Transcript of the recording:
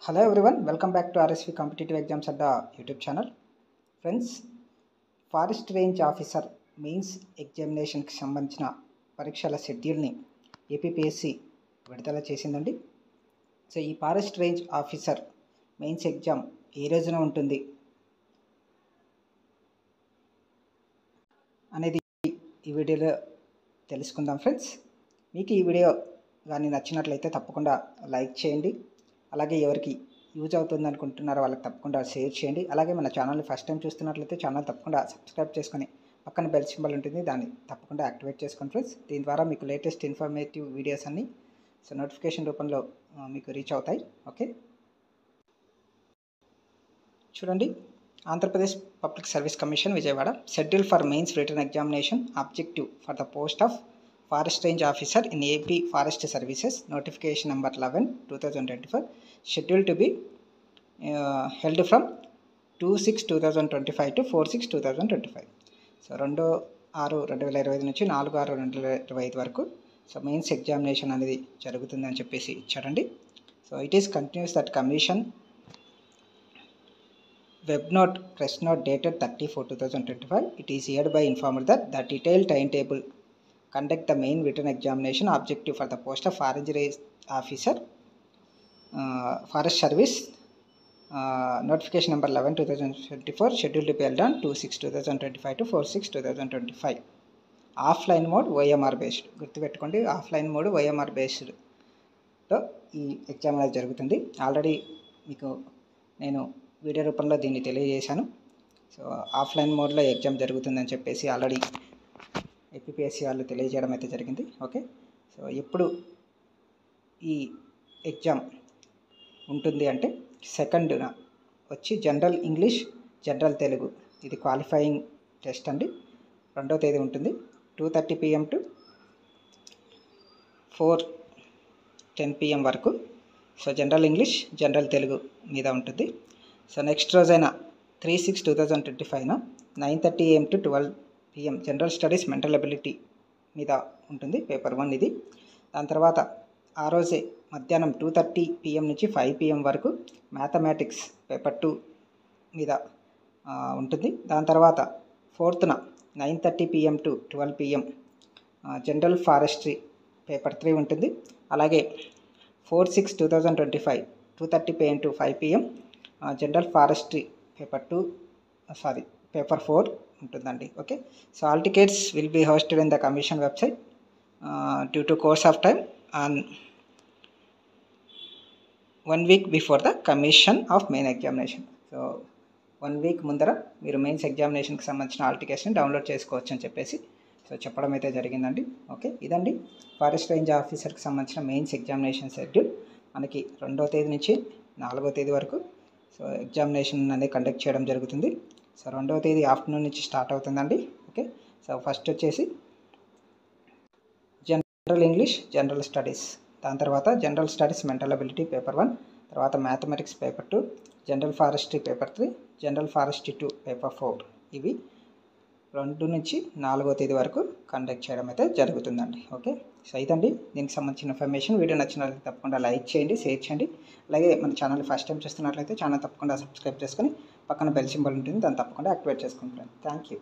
Hello everyone, welcome back to RSV Competitive Exams at the YouTube channel. Friends, forest range officer mains ఎగ్జామినేషన్కి సంబంధించిన పరీక్షల షెడ్యూల్ని APPSC విడుదల చేసిందండి. సో ఈ forest range officer mains exam ఏ రోజున ఉంటుంది అనేది ఈ వీడియోలో తెలుసుకుందాం. ఫ్రెండ్స్, మీకు ఈ వీడియో కానీ నచ్చినట్లయితే తప్పకుండా లైక్ చేయండి. అలాగే ఎవరికి యూజ్ అవుతుంది అనుకుంటున్నారో వాళ్ళకి తప్పకుండా షేర్ చేయండి. అలాగే మన ఛానల్ని ఫస్ట్ టైం చూస్తున్నట్లయితే ఛానల్ తప్పకుండా సబ్స్క్రైబ్ చేసుకొని పక్కన బెల్ సింబల్ ఉంటుంది, దాన్ని తప్పకుండా యాక్టివేట్ చేసుకోండి ఫ్రెండ్స్. దీని ద్వారా మీకు లేటెస్ట్ ఇన్ఫర్మేటివ్ వీడియోస్ అన్నీ నోటిఫికేషన్ రూపంలో మీకు రీచ్ అవుతాయి. ఓకే, చూడండి. Andhra Pradesh public service commission Vijayawada schedule for mains written examination objective for the post of forest range officer in AP forest services notification number 11 2024 schedule to be held from 2/6/2025 to 4/6/2025. So 2/6/2025 నుంచి 4/6/2025 వరకు so mains examination అనేది జరుగుతుందని చెప్పేసి ఇచ్చారండి. So it is continuous that commission web note press note dated 30/4/2025 it is hereby informed that the detailed timetable conduct the main written examination objective for the post of forest range officer forest service notification number 11 2024 scheduled to be held on 2/6/2025 to 4/6/2025. Offline mode OMR based, గుర్తుపెట్టుకోండి. Offline mode OMR బేస్డ్తో ఈ exam అనేది జరుగుతుంది. Already మీకు నేను video రూపంలో దీన్ని తెలియజేశాను. So offline మోడ్లో ఎగ్జామ్ జరుగుతుందని చెప్పేసి ఆల్రెడీ ఏపీపీఎస్సీ వాళ్ళు తెలియజేయడం అయితే జరిగింది. ఓకే, సో ఎప్పుడు ఈ ఎగ్జామ్ ఉంటుంది అంటే సెకండ్న వచ్చి జనరల్ ఇంగ్లీష్, జనరల్ తెలుగు, ఇది క్వాలిఫైయింగ్ టెస్ట్ అండి. 2వ తేదీ ఉంటుంది 2:30 PM to 4:10 PM వరకు. So general English, general Telugu మీద ఉంటుంది. సో నెక్స్ట్ రోజైన 3/6/2025 9:30 AM to 12 PM general studies mental ability మీద ఉంటుంది, పేపర్ 1 ఇది. దాని తర్వాత ఆ రోజే మధ్యాహ్నం 2:30 PM నుంచి 5 PM వరకు మ్యాథమెటిక్స్ పేపర్ 2 మీద ఉంటుంది. దాని తర్వాత 4th 9:30 PM to 12 PM general forestry paper 3 ఉంటుంది. అలాగే 4/6/2025 2:30 PM to 5 PM general forestry paper 4 ఉంటుందండి. Okay, so all tickets will be hosted in the commission website due to course of time on 1 week before the commission of main examination. So 1 week ముందర మీరు mains ఎగ్జామినేషన్కి సంబంధించిన all టికెట్స్ని download చేసుకోవచ్చు అని చెప్పేసి so చెప్పడం అయితే జరిగిందండి. ఓకే, ఇదండి ఫారెస్ట్ రేంజ్ ఆఫీసర్కి సంబంధించిన మెయిన్స్ ఎగ్జామినేషన్ షెడ్యూల్. మనకి 2వ తేదీ నుంచి 4వ తేదీ వరకు సో ఎగ్జామినేషన్ అనేది కండక్ట్ చేయడం జరుగుతుంది. సో 2వ తేదీ ఆఫ్టర్నూన్ నుంచి స్టార్ట్ అవుతుందండి. ఓకే, సో ఫస్ట్ వచ్చేసి జనరల్ ఇంగ్లీష్, జనరల్ స్టడీస్, దాని తర్వాత general studies mental ability paper 1, తర్వాత mathematics paper 2, general forestry paper 3, general forestry 2 paper 4. ఇవి 2 నుంచి 4వ తేదీ వరకు కండక్ట్ చేయడం అయితే జరుగుతుందండి. ఓకే, సో ఇదండి దీనికి సంబంధించిన ఇన్ఫర్మేషన్. వీడియో నచ్చినట్లయితే తప్పకుండా లైక్ చేయండి, షేర్ చేయండి. అలాగే మన ఛానల్ ఫస్ట్ టైం చూస్తున్నట్లయితే ఛానల్ తప్పకుండా సబ్స్క్రైబ్ చేసుకొని పక్కన బెల్ సింబల్ ఉంటుంది, దాన్ని తప్పకుండా యాక్టివేట్ చేసుకుంటాను. Thank you.